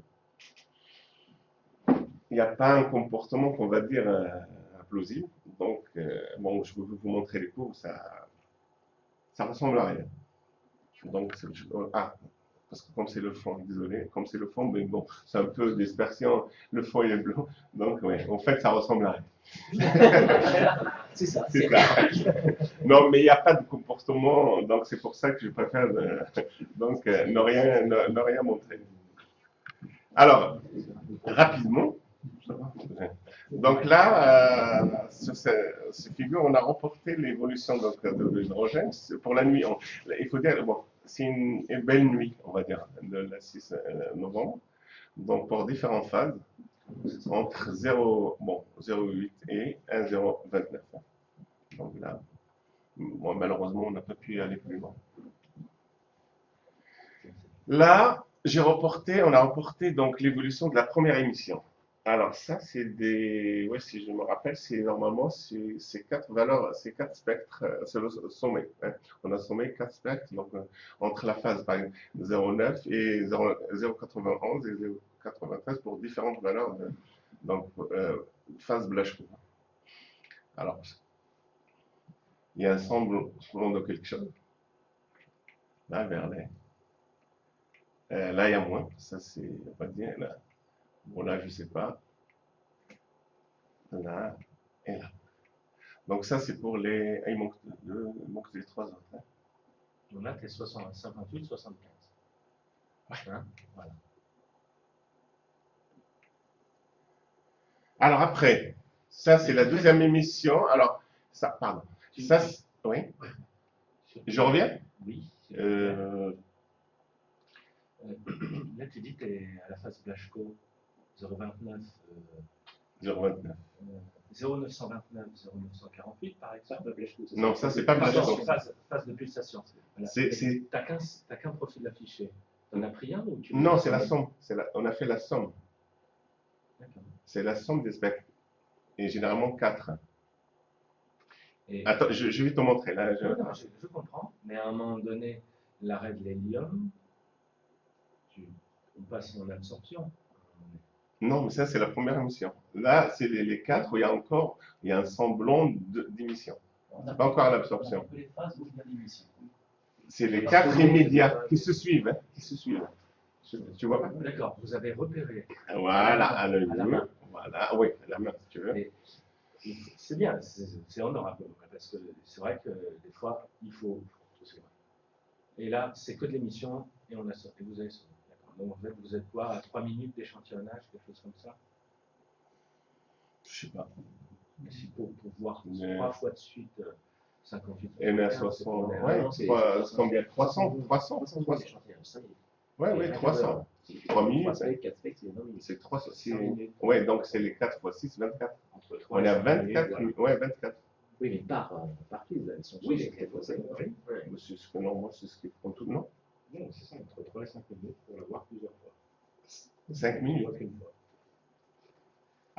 Il n'y a pas un comportement qu'on va dire plausible. Donc, bon, je vais vous montrer les cours, ça ressemble à rien. Donc, parce que comme c'est le fond, désolé, comme c'est le fond, mais bon, c'est un peu dispersion, le fond il est blanc, donc ouais, en fait, ça ressemble à rien. C'est ça. C'est ça. Non, mais il n'y a pas de comportement, donc c'est pour ça que je préfère ne rien montrer. Alors, rapidement, donc là, sur ces figures, on a reporté l'évolution de l'hydrogène pour la nuit. Il faut dire, bon, c'est une belle nuit, on va dire, le 6 novembre. Donc pour différentes phases, entre 0,8 et 1,029. Donc là, bon, malheureusement, on n'a pas pu aller plus loin. Là, on a reporté donc l'évolution de la première émission. Alors ça, c'est ouais, si je me rappelle, c'est normalement ces 4 valeurs, ces 4 spectres, c'est le sommet. Hein. On a sommé 4 spectres, donc entre la phase par exemple, 0,9 et 0,91 et 0,93 pour différentes valeurs donc phase Blaschko. Alors, il y a un semblant de quelque chose. Là, vers là, il y a moins. Ça, c'est, on va dire, là. Bon, là, je ne sais pas. Là et là. Donc, ça, c'est pour les. Il manque les 3 autres. Hein. Donc là, tu es 58, 75. Ouais. Hein, voilà. Alors, après, ça, c'est la deuxième émission. Alors, ça, pardon. Ça, oui. Je reviens? Oui. Là, tu dis que tu es à la phase Blaschko 0,29. 0,29. 0,929, 0,948 par exemple. Non, ça, c'est pas Blaschko. Phase de pulsation. Voilà. Tu n'as qu'un profil affiché. Tu en as pris un ou tu... Non, c'est la somme. On a fait la somme. D'accord. C'est la somme des spectres. Et généralement 4. Et... Attends, je vais te montrer. Là, je comprends, mais à un moment donné, l'arrêt de l'hélium, on passe en absorption. Non, mais ça, c'est la première émission. Là, c'est les 4 où il y a un semblant d'émission. C'est pas encore à l'absorption. C'est les 4 immédiats qui se suivent. Hein, qui se suivent. Tu vois pas? D'accord, vous avez repéré. Voilà, à l'œil nu. Voilà, oui, à la main, si tu veux. C'est bien, c'est honorable, parce que c'est vrai que des fois, il faut tout c'est vrai. Et là, c'est que de l'émission, et on a sorti, vous avez sorti. Donc, en fait, vous êtes quoi, à 3 minutes d'échantillonnage, quelque chose comme ça? Je sais pas. Mais si pour voir 3 fois de suite 58. Et on est à 60. Ouais, combien? 300 Ouais, ouais, 300. 3 minutes. 4 specs, c'est 20 minutes. C'est 300. Ouais, donc c'est les 4 fois 6, 24. On est à 24 minutes. Ouais, 24. Oui, mais par pile, elles sont oui, c'est 4 fois 5. Non, moi, c'est ce qu'ils font tout, non? Non, c'est ça, entre 3 et 5 minutes pour l'avoir plusieurs fois. 5 minutes.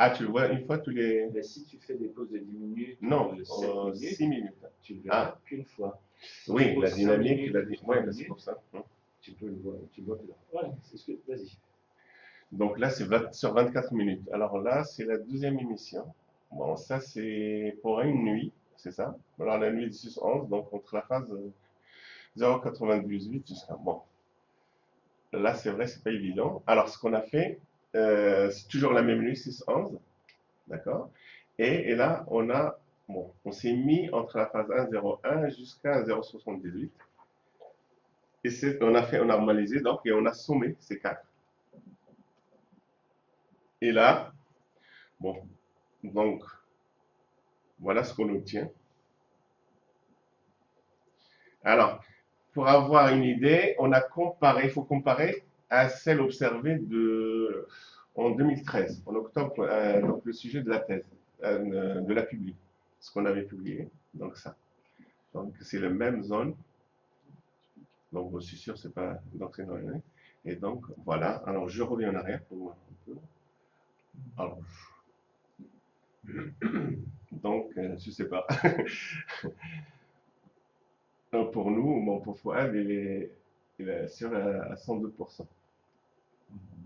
Ah, tu le vois une fois tous les... Ben, si tu fais des pauses de 10 minutes, Non, de 7 minutes, 6 minutes. tu le verras Ah. qu'une fois. Si Oui, tu poses la 5 dynamique, minutes, la... trois ouais, c'est minutes, pour ça. tu peux le voir, tu le vois plus là. Voilà, c'est ce que. Vas-y. Donc là, c'est sur 24 minutes. Alors là, c'est la deuxième émission. Bon, ça, c'est pour une nuit, c'est ça. Alors la nuit 10-11, donc entre la phase 0,98 jusqu'à... Bon, là, c'est vrai, c'est pas évident. Alors, ce qu'on a fait, c'est toujours la même nuit, 6-11, d'accord? Et là, bon, on s'est mis entre la phase 1,01 jusqu'à 0,78. Et on a normalisé, donc, et on a sommé ces quatre. Et là, bon, donc, voilà ce qu'on obtient. Alors, pour avoir une idée, il faut comparer à celle observée en 2013, en octobre, donc le sujet de la thèse, de la publi, ce qu'on avait publié, donc ça. Donc, c'est la même zone. Donc, je suis sûr, c'est pas, donc c'est normal. Et donc, voilà. Alors, je reviens en arrière pour voir un peu. Alors, donc, je sais pas. Pour nous, bon, pour Fouad, il est sur à 102%.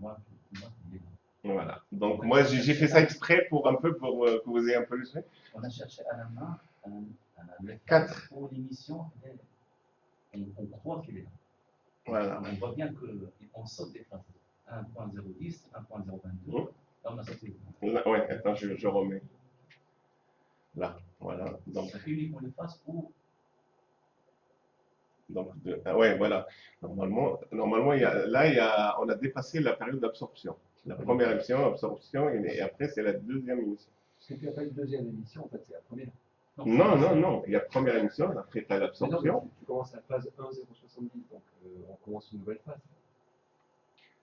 Moi, il est- Voilà. Donc, moi, j'ai fait ça exprès pour un peu, pour que vous ayez un peu le fait. on a cherché à la main les Quatre. phases pour l'émission et on croit qu'il est là. Voilà. On voit bien qu'on saute des phases. 1.010, 1.022. Mmh. Là, on a sauté. Là, ouais, attends, je remets. Là, voilà. Donc, C'est uniquement les phases où ouais, voilà. Normalement, on a dépassé la période d'absorption. La première émission, absorption, et après, c'est la deuxième émission. Parce que tu n'as pas une deuxième émission, en fait, c'est la première. Non, non, non. Il y a première émission, après, tu as Mais non, l'absorption. mais tu commences la phase 1,070, donc on commence une nouvelle phase.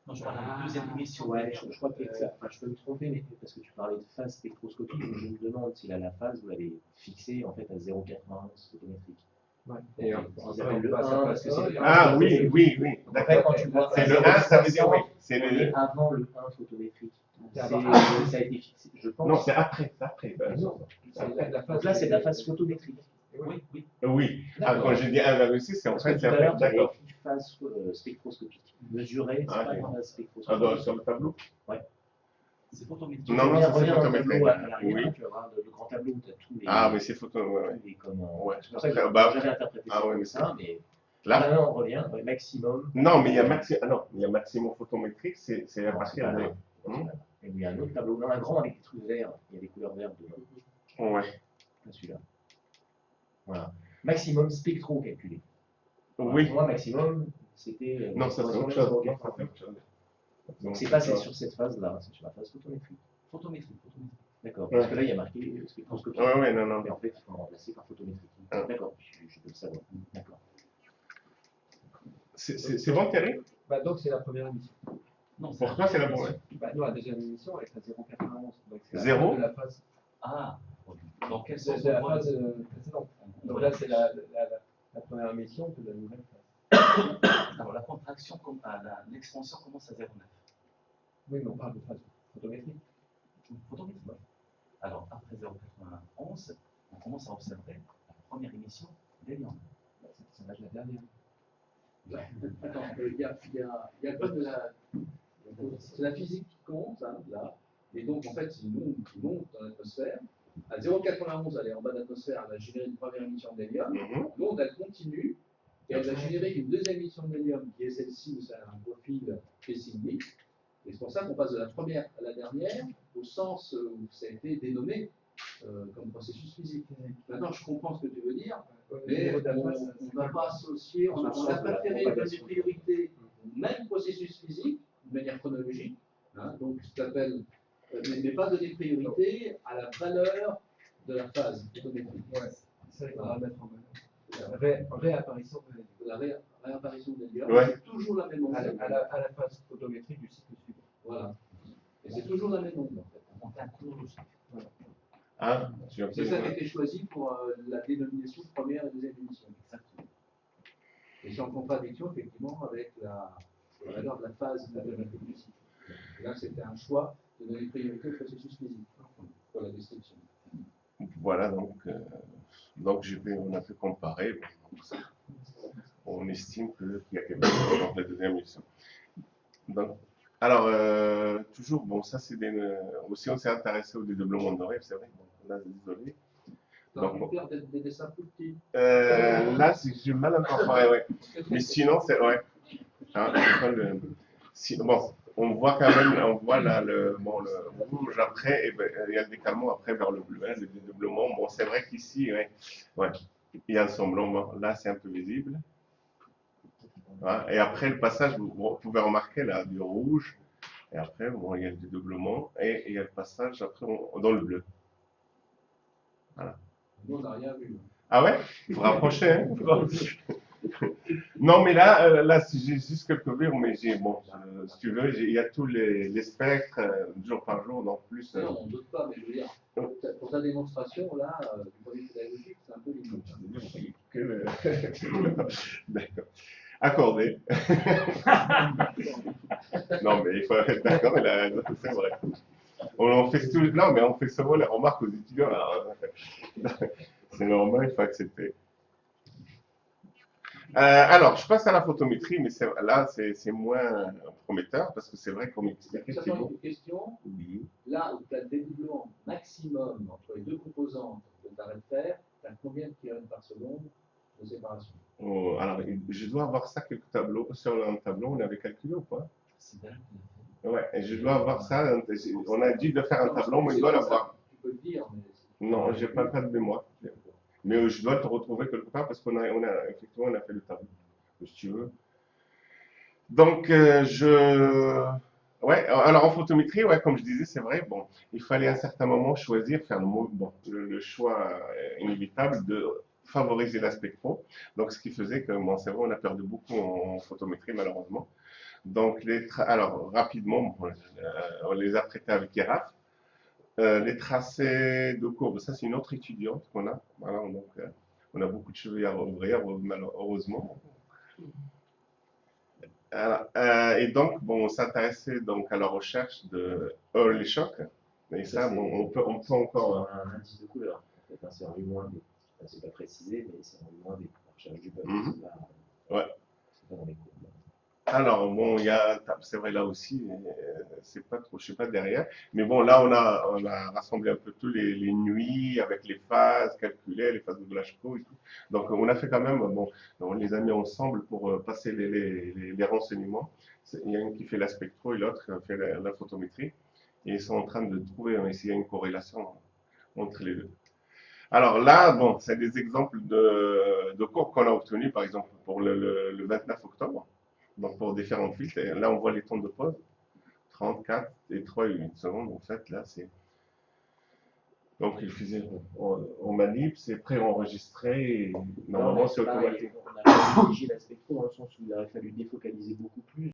non, je parle de la deuxième émission. Ouais, je crois que enfin, je peux me tromper, mais parce que tu parlais de phase spectroscopique, donc je me demande si là, la phase, vous l'avez fixée en fait à 0,91 photométrique. Ouais. Et Et ils appellent le 1 parce que c'est le 1. Ah oui, oui, oui. Donc, en fait, D'accord. quand tu vois C'est le 1, ça veut dire oui. C'est on est le... avant le 1 photométrique. Ça a été fixé, je pense. Non, c'est après. C'est après. Non, c'est la phase. Donc là, c'est de la phase photométrique. Oui, oui. Oui. Ah, D'accord. quand j'ai dit 1,6, c'est en Parce fait, que c'est tout à après. l'heure, tu avais D'accord. écrit phase spectroscopique. Mesurée, c'est Ah, pas oui. dans la Ah, spectroscopique. sur le tableau? C'est photométrique. Non, non, ça, c'est reviens dans le photométrique. tableau à l'arrière, Oui. tu vas voir le grand tableau où tu as tous les. Ah, mais c'est photo, ouais, ouais. tous les comment. Ouais. C'est pour ça que Bah, j'avais interprété ah ça ouais, comme mais ça, mais Là? là, on revient, ouais, maximum. Non, mais il y a maximum photométrique, c'est à Non, partir c'est pas de... là. Et il y a un autre tableau, non, un grand avec des trucs verts, il y a des couleurs vertes dedans. Ouais. Là, celui-là. Voilà. Maximum spectro calculé. Oui. Pour moi, maximum, c'était. Non, ça c'est autre chose. Non, ça, c'est autre chose. Donc, c'est pas sur cette phase-là, c'est sur la phase photométrique. Photométrique. D'accord. Ouais. Parce que là, il y a marqué spectroscopie. Ouais, ouais, non, non. Mais en fait, il faut remplacer par photométrique. Ah. D'accord, je peux le savoir. D'accord. C'est bon, Thierry? Bah, donc c'est la première émission. Non, c'est Pour toi, c'est la première. Bah, non, la deuxième émission avec la 0,91. Donc c'est la Zéro fin de la phase, Ah, dans quel sens c'est la on voit phase précédente. Donc Voilà. là, c'est la première émission de la nouvelle phase. Alors la contraction, l'expansion commence à 0,9. Oui, mais on parle de phase photométrique. Photométrique. Alors après 0,91, on commence à observer la première émission d'hélium. Bah, ça va être la dernière. Attends, il y a pas de la. C'est la physique qui compte, hein, là. Et donc, en fait, c'est une onde qui monte dans l'atmosphère. À 0,91, elle est en bas de l'atmosphère, elle va générer une première émission d'hélium. L'onde, elle continue. Et elle va générer une deuxième émission d'hélium, qui est celle-ci, où ça a un profil P-cyclique. Et c'est pour ça qu'on passe de la première à la dernière, au sens où ça a été dénommé comme processus physique. Maintenant, je comprends ce que tu veux dire, mais on n'a pas associé, on a préféré donner priorité au même processus physique, de manière chronologique, hein, donc ça s'appelle, mais pas donner priorité à la valeur de la phase photométrique. Ouais, c'est ça qu'il faudra mettre en valeur. Réapparition de La réapparition d'hélium, Ouais. c'est toujours la même onde. à la phase photométrique du cycle suivant. Voilà. Et c'est toujours la même onde, en fait. On fait un chronologique. Ah, je suis un C'est ça qui a peu... été choisi pour la dénomination première et deuxième émission. Exactement. Et c'est en contradiction, effectivement, avec la valeur de la phase photométrique du cycle. Et là, c'était un choix de donner priorité au processus physique pour la description. Voilà, donc on a pu comparer. On estime qu'il y a quelque chose dans la deuxième mission. Donc, alors, toujours, bon, ça c'est aussi on s'est intéressé au dédoublement de rêve, c'est vrai, bon, là, désolé. Tu as pu faire des dessins plus petits. Là, j'ai mal incorporé, ouais. Mais sinon, c'est, ouais. Hein, bon, on voit quand même, on voit là le rouge après, et ben, il y a le décalement après vers le bleu, hein, le dédoublement. Bon, c'est vrai qu'ici, ouais, il y a un semblant, là c'est un peu visible. Hein, et après le passage, vous pouvez remarquer là du rouge, et après, bon, il y a le dédoublement, et il y a le passage après dans le bleu. Voilà. Nous, on n'a rien vu. Ah ouais? Il faut rapprocher, hein? Non, mais là j'ai juste quelques vues, mais bon, si tu veux, il y a tous les spectres, jour par jour, donc plus. Non, on ne doute pas, mais je veux dire, pour ta démonstration, là, du point de vue pédagogique, c'est un peu limite. D'accord. Accordé. Non, mais il faut être d'accord, c'est vrai. On fait tout, non, mais on fait souvent les remarques aux étudiants. C'est normal, il faut accepter. Alors, je passe à la photométrie, mais là, c'est moins prometteur parce que c'est vrai qu'on explique. Ça fait une question. Oui. Là où tu as le dédoublement maximum entre les deux composantes de ta raie de fer, tu as combien de kilomètres par seconde de séparation? Oh, alors, je dois avoir ça quelques tableaux. Sur un tableau, on avait calculé ou pas? Ouais, et je dois avoir ça. On a dit de faire un tableau, mais il doit l'avoir. Tu peux le dire, mais. Non, j'ai pas de mémoire. Mais je dois te retrouver quelque part parce qu'on effectivement, on a fait le tableau, si tu veux. Donc, ouais, alors en photométrie, ouais, comme je disais, c'est vrai, bon, il fallait à un certain moment choisir, faire le choix inévitable de favoriser la spectro. Donc, ce qui faisait que, bon, c'est vrai, on a perdu beaucoup en photométrie, malheureusement. Donc, alors, rapidement, bon, on les a traités avec Geraf. Les tracés de courbes, ça c'est une autre étudiante qu'on a. Voilà, donc, on a beaucoup de cheveux à ouvrir, heureusement. Alors, et donc, bon, on s'intéressait donc à la recherche de early shock. Et ça, bon, on peut encore. Un indice de couleur. En fait, c'est en U-D. C'est pas précisé, mais c'est en U-D. La recherche du peuple. Ouais. C'est pas dans les courbes. Alors, bon, c'est vrai là aussi, c'est pas trop, je suis pas derrière. Mais bon, là, on a rassemblé un peu tous les nuits avec les phases calculées, les phases de Blaschko et tout. Donc, on a fait quand même, bon, on les a mis ensemble pour passer les renseignements. Il y a une qui fait la spectro et l'autre fait la photométrie. Et ils sont en train de trouver s'il y a une corrélation entre les deux. Alors là, bon, c'est des exemples de cours qu'on a obtenus, par exemple, pour le 29 octobre. Donc pour différents filtres, et là on voit les temps de pause, 34 et 3 et 8 secondes, en fait là c'est... Donc il faisait en manip, c'est pré-enregistré, et normalement c'est automatique. On a rédigé la spectro dans le sens où il aurait fallu défocaliser beaucoup plus.